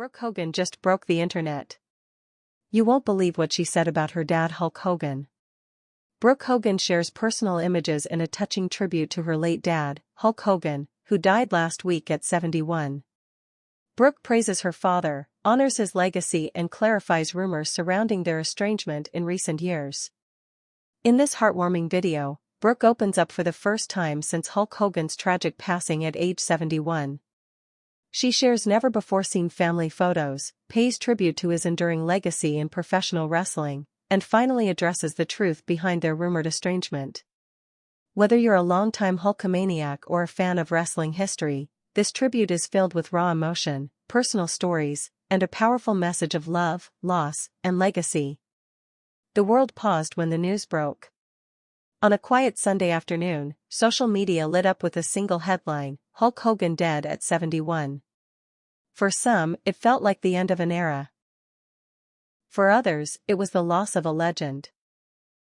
Brooke Hogan just broke the internet. You won't believe what she said about her dad Hulk Hogan. Brooke Hogan shares personal images in a touching tribute to her late dad, Hulk Hogan, who died last week at 71. Brooke praises her father, honors his legacy and clarifies rumors surrounding their estrangement in recent years. In this heartwarming video, Brooke opens up for the first time since Hulk Hogan's tragic passing at age 71. She shares never-before-seen family photos, pays tribute to his enduring legacy in professional wrestling, and finally addresses the truth behind their rumored estrangement. Whether you're a longtime Hulkamaniac or a fan of wrestling history, this tribute is filled with raw emotion, personal stories, and a powerful message of love, loss, and legacy. The world paused when the news broke. On a quiet Sunday afternoon, social media lit up with a single headline, Hulk Hogan dead at 71. For some, it felt like the end of an era. For others, it was the loss of a legend.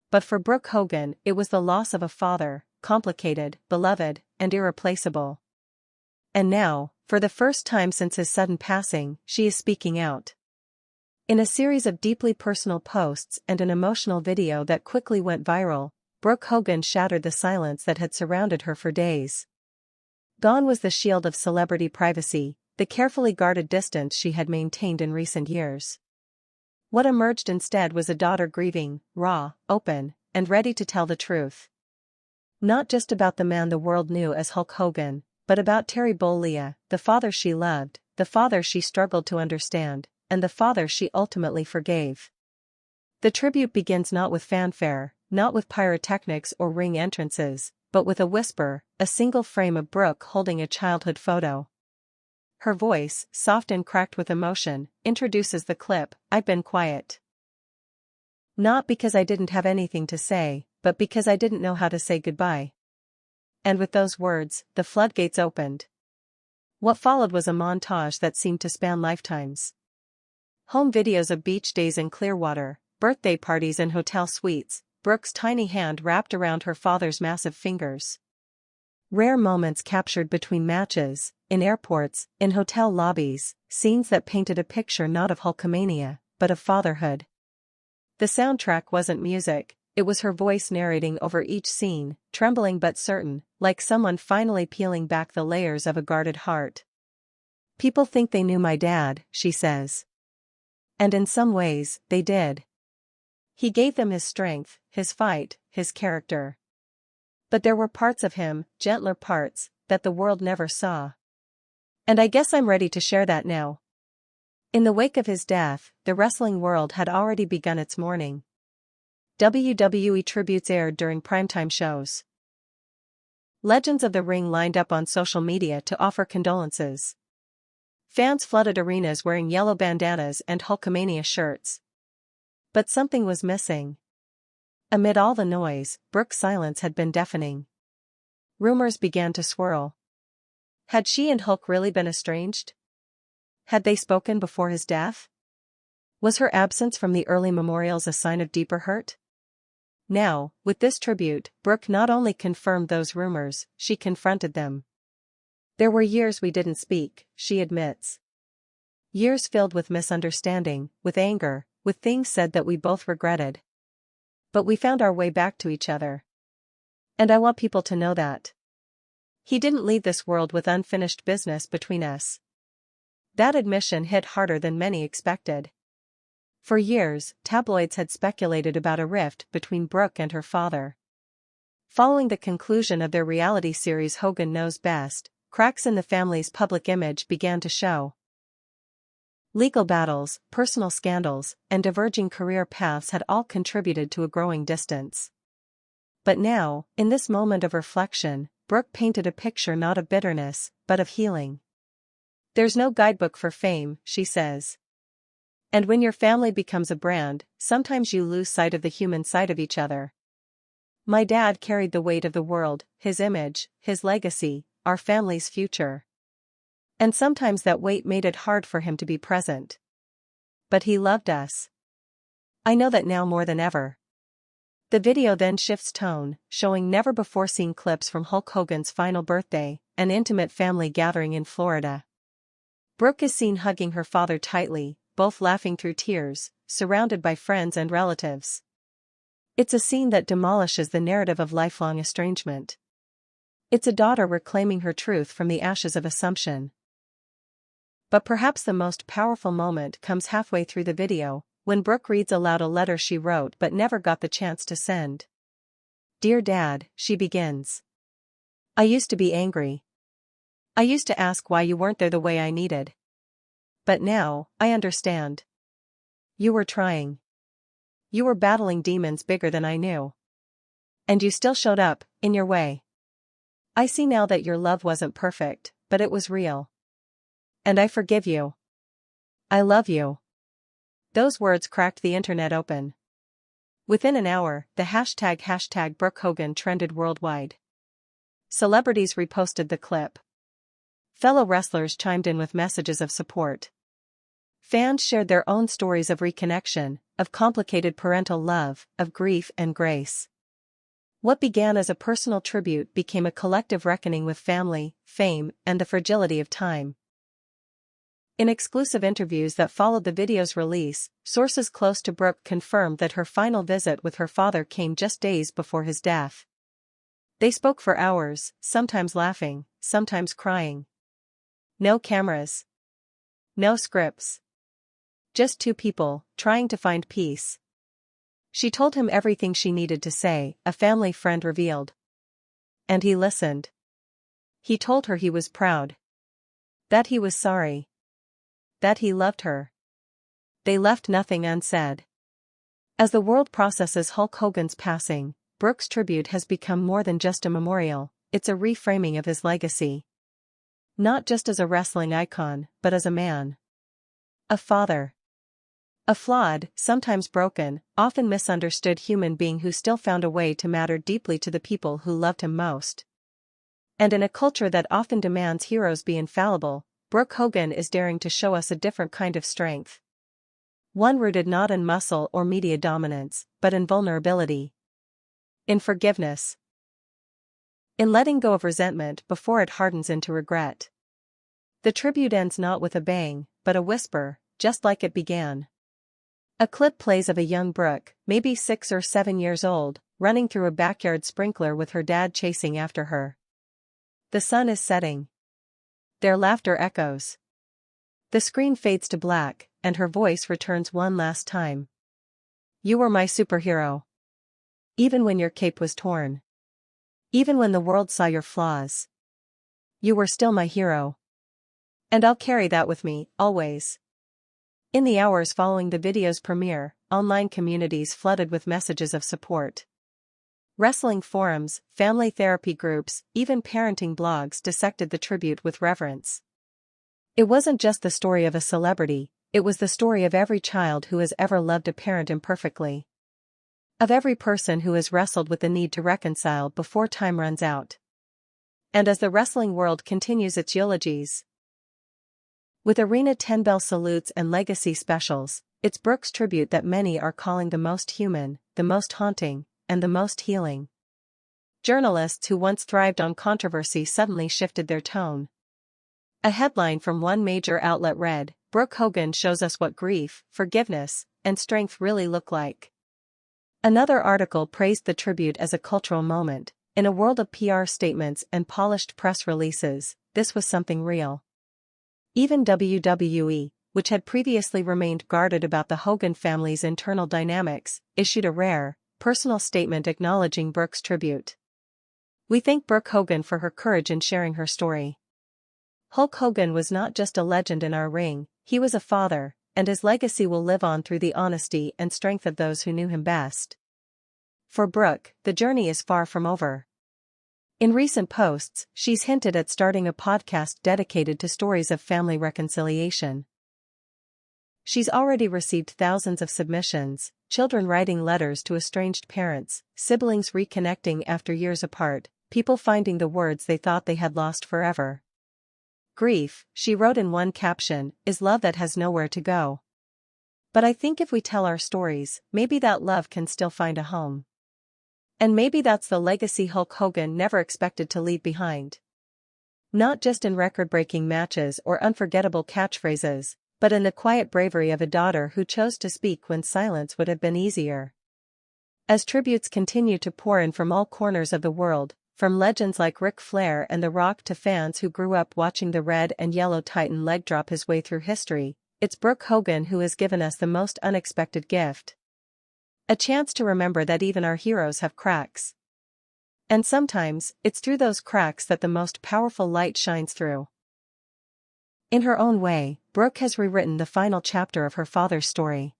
But for Brooke Hogan, it was the loss of a father, complicated, beloved, and irreplaceable. And now, for the first time since his sudden passing, she is speaking out. In a series of deeply personal posts and an emotional video that quickly went viral, Brooke Hogan shattered the silence that had surrounded her for days. Gone was the shield of celebrity privacy, the carefully guarded distance she had maintained in recent years. What emerged instead was a daughter grieving, raw, open, and ready to tell the truth. Not just about the man the world knew as Hulk Hogan, but about Terry Bollea, the father she loved, the father she struggled to understand, and the father she ultimately forgave. The tribute begins not with fanfare, not with pyrotechnics or ring entrances, but with a whisper, a single frame of Brooke holding a childhood photo. Her voice, soft and cracked with emotion, introduces the clip, "I've been quiet. Not because I didn't have anything to say, but because I didn't know how to say goodbye." And with those words, the floodgates opened. What followed was a montage that seemed to span lifetimes. Home videos of beach days in Clearwater, birthday parties in hotel suites, Brooke's tiny hand wrapped around her father's massive fingers. Rare moments captured between matches, in airports, in hotel lobbies, scenes that painted a picture not of Hulkamania, but of fatherhood. The soundtrack wasn't music, it was her voice narrating over each scene, trembling but certain, like someone finally peeling back the layers of a guarded heart. "People think they knew my dad," she says. And in some ways, they did. He gave them his strength, his fight, his character. But there were parts of him, gentler parts, that the world never saw. And I guess I'm ready to share that now. In the wake of his death, the wrestling world had already begun its mourning. WWE tributes aired during primetime shows. Legends of the ring lined up on social media to offer condolences. Fans flooded arenas wearing yellow bandanas and Hulkamania shirts. But something was missing. Amid all the noise, Brooke's silence had been deafening. Rumors began to swirl. Had she and Hulk really been estranged? Had they spoken before his death? Was her absence from the early memorials a sign of deeper hurt? Now, with this tribute, Brooke not only confirmed those rumors, she confronted them. "There were years we didn't speak," she admits. Years filled with misunderstanding, with anger, with things said that we both regretted. But we found our way back to each other. And I want people to know that. He didn't leave this world with unfinished business between us." That admission hit harder than many expected. For years, tabloids had speculated about a rift between Brooke and her father. Following the conclusion of their reality series Hogan Knows Best, cracks in the family's public image began to show. Legal battles, personal scandals, and diverging career paths had all contributed to a growing distance. But now, in this moment of reflection, Brooke painted a picture not of bitterness, but of healing. "There's no guidebook for fame," she says. "And when your family becomes a brand, sometimes you lose sight of the human side of each other. My dad carried the weight of the world, his image, his legacy, our family's future. And sometimes that weight made it hard for him to be present. But he loved us. I know that now more than ever." The video then shifts tone, showing never-before-seen clips from Hulk Hogan's final birthday, an intimate family gathering in Florida. Brooke is seen hugging her father tightly, both laughing through tears, surrounded by friends and relatives. It's a scene that demolishes the narrative of lifelong estrangement. It's a daughter reclaiming her truth from the ashes of assumption. But perhaps the most powerful moment comes halfway through the video, when Brooke reads aloud a letter she wrote but never got the chance to send. "Dear Dad," she begins. "I used to be angry. I used to ask why you weren't there the way I needed. But now, I understand. You were trying. You were battling demons bigger than I knew. And you still showed up, in your way. I see now that your love wasn't perfect, but it was real. And I forgive you. I love you." Those words cracked the internet open. Within an hour, the hashtag Brooke Hogan trended worldwide. Celebrities reposted the clip. Fellow wrestlers chimed in with messages of support. Fans shared their own stories of reconnection, of complicated parental love, of grief and grace. What began as a personal tribute became a collective reckoning with family, fame, and the fragility of time. In exclusive interviews that followed the video's release, sources close to Brooke confirmed that her final visit with her father came just days before his death. They spoke for hours, sometimes laughing, sometimes crying. No cameras. No scripts. Just two people, trying to find peace. She told him everything she needed to say, a family friend revealed. And he listened. He told her he was proud. That he was sorry. That he loved her. They left nothing unsaid. As the world processes Hulk Hogan's passing, Brooke's tribute has become more than just a memorial, it's a reframing of his legacy. Not just as a wrestling icon, but as a man. A father. A flawed, sometimes broken, often misunderstood human being who still found a way to matter deeply to the people who loved him most. And in a culture that often demands heroes be infallible, Brooke Hogan is daring to show us a different kind of strength. One rooted not in muscle or media dominance, but in vulnerability. In forgiveness. In letting go of resentment before it hardens into regret. The tribute ends not with a bang, but a whisper, just like it began. A clip plays of a young Brooke, maybe 6 or 7 years old, running through a backyard sprinkler with her dad chasing after her. The sun is setting. Their laughter echoes. The screen fades to black, and her voice returns one last time. "You were my superhero. Even when your cape was torn. Even when the world saw your flaws. You were still my hero. And I'll carry that with me, always." In the hours following the video's premiere, online communities flooded with messages of support. Wrestling forums, family therapy groups, even parenting blogs dissected the tribute with reverence. It wasn't just the story of a celebrity, it was the story of every child who has ever loved a parent imperfectly. Of every person who has wrestled with the need to reconcile before time runs out. And as the wrestling world continues its eulogies, with Arena 10 bell salutes and legacy specials, it's Brooke's tribute that many are calling the most human, the most haunting, and the most healing. Journalists who once thrived on controversy suddenly shifted their tone. A headline from one major outlet read, "Brooke Hogan shows us what grief, forgiveness, and strength really look like." Another article praised the tribute as a cultural moment. In a world of PR statements and polished press releases, this was something real. Even WWE, which had previously remained guarded about the Hogan family's internal dynamics, issued a rare, personal statement acknowledging Brooke's tribute. "We thank Brooke Hogan for her courage in sharing her story. Hulk Hogan was not just a legend in our ring, he was a father, and his legacy will live on through the honesty and strength of those who knew him best." For Brooke, the journey is far from over. In recent posts, she's hinted at starting a podcast dedicated to stories of family reconciliation. She's already received thousands of submissions, children writing letters to estranged parents, siblings reconnecting after years apart, people finding the words they thought they had lost forever. "Grief," she wrote in one caption, "is love that has nowhere to go. But I think if we tell our stories, maybe that love can still find a home. And maybe that's the legacy Hulk Hogan never expected to leave behind." Not just in record-breaking matches or unforgettable catchphrases, but in the quiet bravery of a daughter who chose to speak when silence would have been easier. As tributes continue to pour in from all corners of the world, from legends like Ric Flair and The Rock to fans who grew up watching the red and yellow Titan leg drop his way through history, it's Brooke Hogan who has given us the most unexpected gift. A chance to remember that even our heroes have cracks. And sometimes, it's through those cracks that the most powerful light shines through. In her own way, Brooke has rewritten the final chapter of her father's story.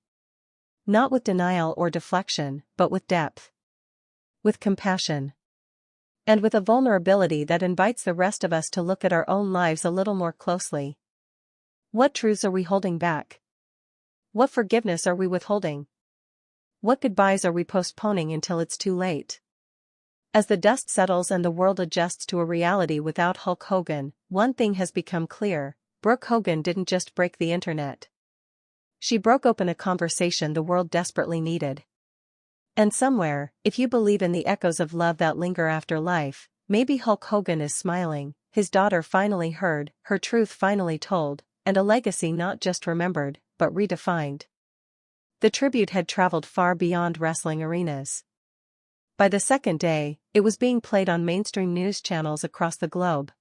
Not with denial or deflection, but with depth. With compassion. And with a vulnerability that invites the rest of us to look at our own lives a little more closely. What truths are we holding back? What forgiveness are we withholding? What goodbyes are we postponing until it's too late? As the dust settles and the world adjusts to a reality without Hulk Hogan, one thing has become clear: Brooke Hogan didn't just break the internet. She broke open a conversation the world desperately needed. And somewhere, if you believe in the echoes of love that linger after life, maybe Hulk Hogan is smiling, his daughter finally heard, her truth finally told, and a legacy not just remembered, but redefined. The tribute had traveled far beyond wrestling arenas. By the second day, it was being played on mainstream news channels across the globe.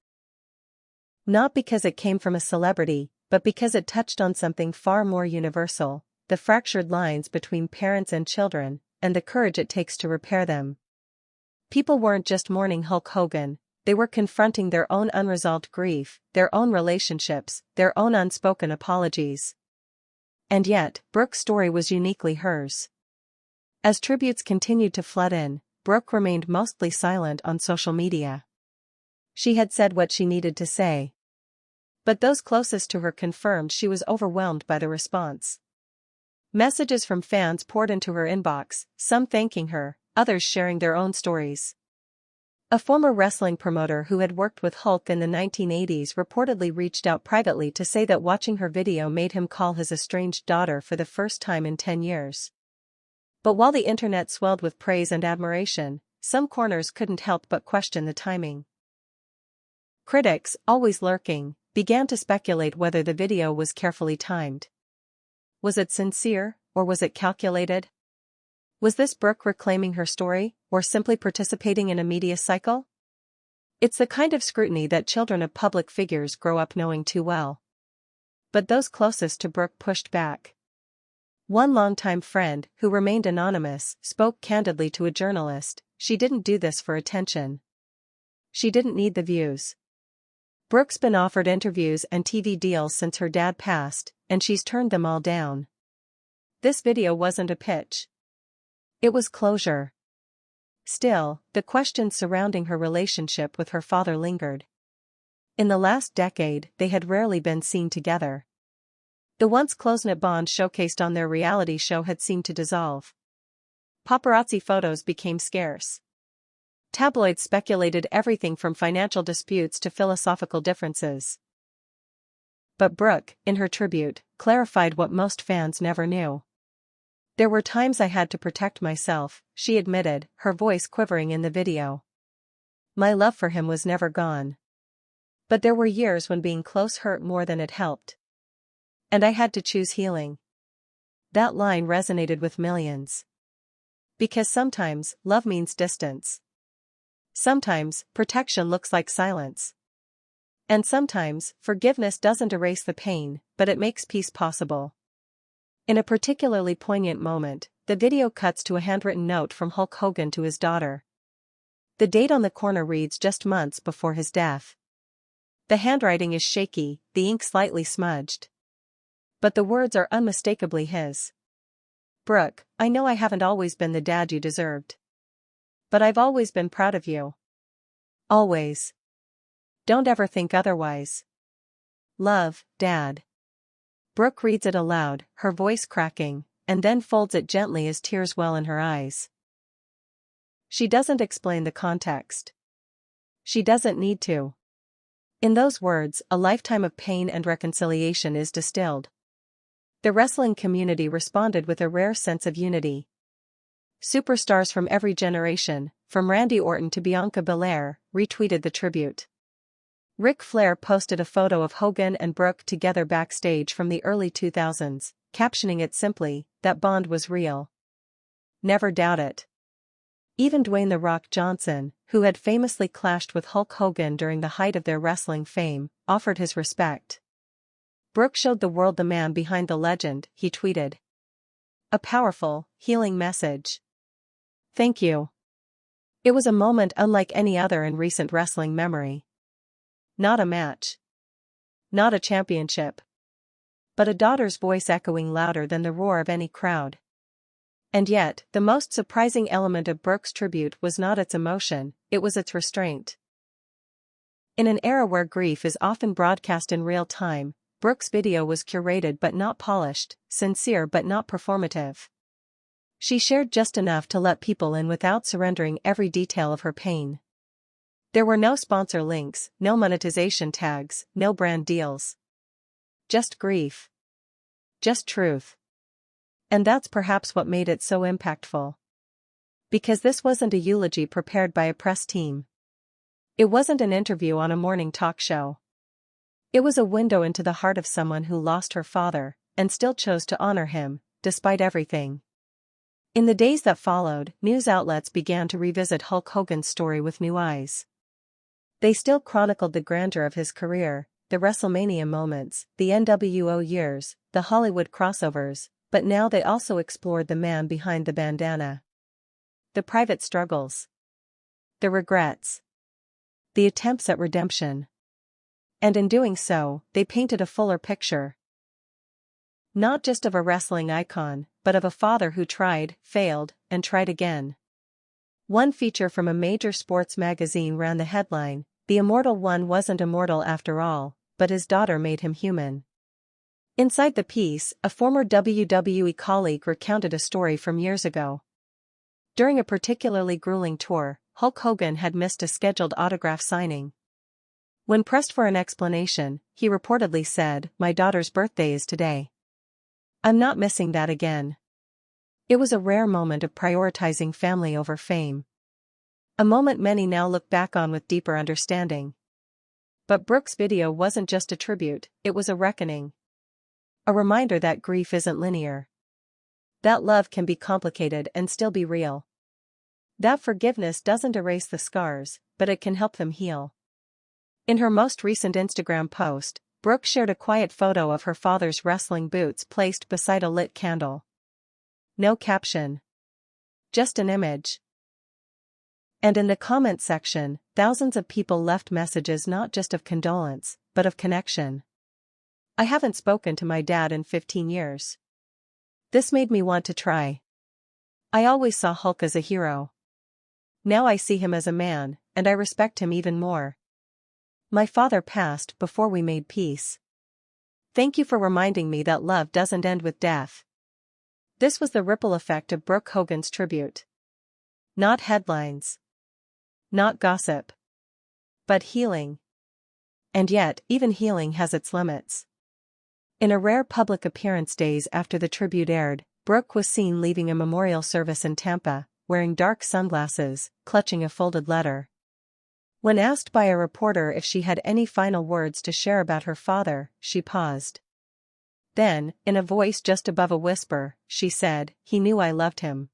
Not because it came from a celebrity, but because it touched on something far more universal: the fractured lines between parents and children, and the courage it takes to repair them. People weren't just mourning Hulk Hogan, they were confronting their own unresolved grief, their own relationships, their own unspoken apologies. And yet, Brooke's story was uniquely hers. As tributes continued to flood in, Brooke remained mostly silent on social media. She had said what she needed to say. But those closest to her confirmed she was overwhelmed by the response. Messages from fans poured into her inbox, some thanking her, others sharing their own stories. A former wrestling promoter who had worked with Hulk in the 1980s reportedly reached out privately to say that watching her video made him call his estranged daughter for the first time in 10 years. But while the internet swelled with praise and admiration, some corners couldn't help but question the timing. Critics, always lurking, began to speculate whether the video was carefully timed. Was it sincere, or was it calculated? Was this Brooke reclaiming her story, or simply participating in a media cycle? It's the kind of scrutiny that children of public figures grow up knowing too well. But those closest to Brooke pushed back. One longtime friend, who remained anonymous, spoke candidly to a journalist: she didn't do this for attention. She didn't need the views. Brooke's been offered interviews and TV deals since her dad passed, and she's turned them all down. This video wasn't a pitch. It was closure. Still, the questions surrounding her relationship with her father lingered. In the last decade, they had rarely been seen together. The once close-knit bond showcased on their reality show had seemed to dissolve. Paparazzi photos became scarce. Tabloids speculated everything from financial disputes to philosophical differences. But Brooke, in her tribute, clarified what most fans never knew. "There were times I had to protect myself," she admitted, her voice quivering in the video. "My love for him was never gone. But there were years when being close hurt more than it helped. And I had to choose healing." That line resonated with millions. Because sometimes, love means distance. Sometimes, protection looks like silence. And sometimes, forgiveness doesn't erase the pain, but it makes peace possible. In a particularly poignant moment, the video cuts to a handwritten note from Hulk Hogan to his daughter. The date on the corner reads just months before his death. The handwriting is shaky, the ink slightly smudged. But the words are unmistakably his. "Brooke, I know I haven't always been the dad you deserved. But I've always been proud of you. Always. Don't ever think otherwise. Love, Dad." Brooke reads it aloud, her voice cracking, and then folds it gently as tears well in her eyes. She doesn't explain the context. She doesn't need to. In those words, a lifetime of pain and reconciliation is distilled. The wrestling community responded with a rare sense of unity. Superstars from every generation, from Randy Orton to Bianca Belair, retweeted the tribute. Ric Flair posted a photo of Hogan and Brooke together backstage from the early 2000s, captioning it simply, "That bond was real. Never doubt it." Even Dwayne "The Rock" Johnson, who had famously clashed with Hulk Hogan during the height of their wrestling fame, offered his respect. "Brooke showed the world the man behind the legend," he tweeted. "A powerful, healing message. Thank you. It was a moment unlike any other in recent wrestling memory. Not a match. Not a championship. But a daughter's voice echoing louder than the roar of any crowd." And yet, the most surprising element of Brooke's tribute was not its emotion, it was its restraint. In an era where grief is often broadcast in real time, Brooke's video was curated but not polished, sincere but not performative. She shared just enough to let people in without surrendering every detail of her pain. There were no sponsor links, no monetization tags, no brand deals. Just grief. Just truth. And that's perhaps what made it so impactful. Because this wasn't a eulogy prepared by a press team. It wasn't an interview on a morning talk show. It was a window into the heart of someone who lost her father, and still chose to honor him, despite everything. In the days that followed, news outlets began to revisit Hulk Hogan's story with new eyes. They still chronicled the grandeur of his career, the WrestleMania moments, the NWO years, the Hollywood crossovers, but now they also explored the man behind the bandana. The private struggles. The regrets. The attempts at redemption. And in doing so, they painted a fuller picture. Not just of a wrestling icon, but of a father who tried, failed, and tried again. One feature from a major sports magazine ran the headline, "The Immortal One wasn't immortal after all, but his daughter made him human." Inside the piece, a former WWE colleague recounted a story from years ago. During a particularly grueling tour, Hulk Hogan had missed a scheduled autograph signing. When pressed for an explanation, he reportedly said, "My daughter's birthday is today. I'm not missing that again." It was a rare moment of prioritizing family over fame. A moment many now look back on with deeper understanding. But Brooke's video wasn't just a tribute, it was a reckoning. A reminder that grief isn't linear. That love can be complicated and still be real. That forgiveness doesn't erase the scars, but it can help them heal. In her most recent Instagram post, Brooke shared a quiet photo of her father's wrestling boots placed beside a lit candle. No caption. Just an image. And in the comment section, thousands of people left messages not just of condolence, but of connection. "I haven't spoken to my dad in 15 years. This made me want to try. I always saw Hulk as a hero. Now I see him as a man, and I respect him even more. My father passed before we made peace. Thank you for reminding me that love doesn't end with death." This was the ripple effect of Brooke Hogan's tribute. Not headlines. Not gossip. But healing. And yet, even healing has its limits. In a rare public appearance days after the tribute aired, Brooke was seen leaving a memorial service in Tampa, wearing dark sunglasses, clutching a folded letter. When asked by a reporter if she had any final words to share about her father, she paused. Then, in a voice just above a whisper, she said, "He knew I loved him.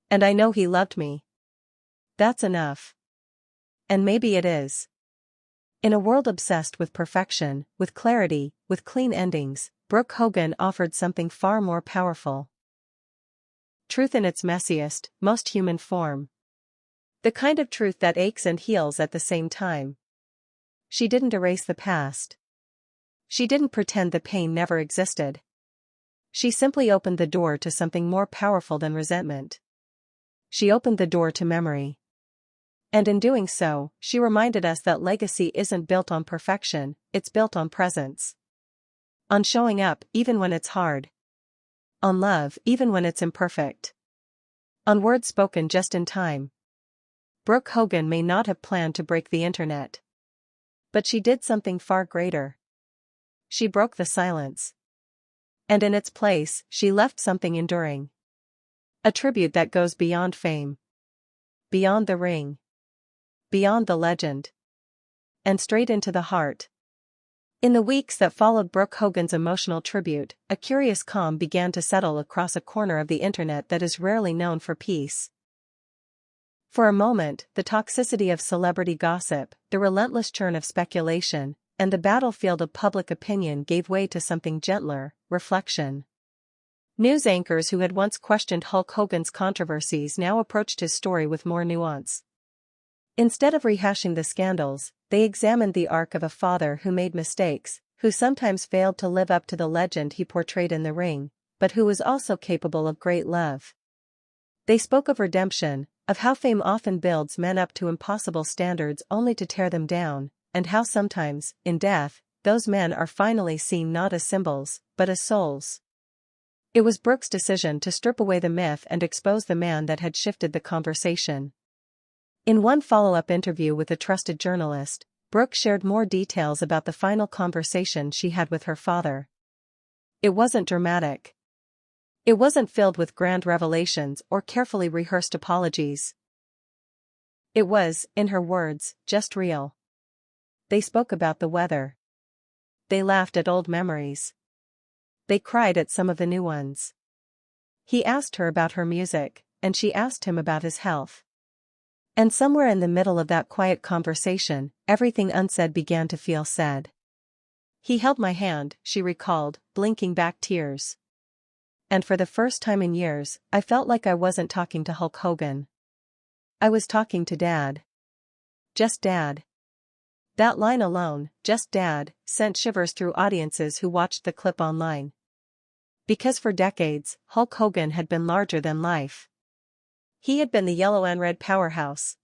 And I know he loved me. That's enough." And maybe it is. In a world obsessed with perfection, with clarity, with clean endings, Brooke Hogan offered something far more powerful. Truth in its messiest, most human form. The kind of truth that aches and heals at the same time. She didn't erase the past. She didn't pretend the pain never existed. She simply opened the door to something more powerful than resentment. She opened the door to memory. And in doing so, she reminded us that legacy isn't built on perfection, it's built on presence. On showing up even when it's hard. On love even when it's imperfect. On words spoken just in time. Brooke Hogan may not have planned to break the internet. But she did something far greater. She broke the silence. And in its place, she left something enduring. A tribute that goes beyond fame. Beyond the ring. Beyond the legend. and straight into the heart. In the weeks that followed Brooke Hogan's emotional tribute, a curious calm began to settle across a corner of the internet that is rarely known for peace. For a moment, the toxicity of celebrity gossip, the relentless churn of speculation, and the battlefield of public opinion gave way to something gentler: reflection. News anchors who had once questioned Hulk Hogan's controversies now approached his story with more nuance. Instead of rehashing the scandals, they examined the arc of a father who made mistakes, who sometimes failed to live up to the legend he portrayed in the ring, but who was also capable of great love. They spoke of redemption, of how fame often builds men up to impossible standards only to tear them down, and how sometimes, in death, those men are finally seen not as symbols, but as souls. It was Brooke's decision to strip away the myth and expose the man that had shifted the conversation. In one follow-up interview with a trusted journalist, Brooke shared more details about the final conversation she had with her father. It wasn't dramatic. It wasn't filled with grand revelations or carefully rehearsed apologies. It was, in her words, just real. They spoke about the weather. They laughed at old memories. They cried at some of the new ones. He asked her about her music, and she asked him about his health. And somewhere in the middle of that quiet conversation, everything unsaid began to feel said. He held my hand, she recalled, blinking back tears. And for the first time in years, I felt like I wasn't talking to Hulk Hogan. I was talking to Dad. Just Dad. That line alone, just Dad, sent shivers through audiences who watched the clip online. Because for decades, Hulk Hogan had been larger than life. He had been the yellow and red powerhouse,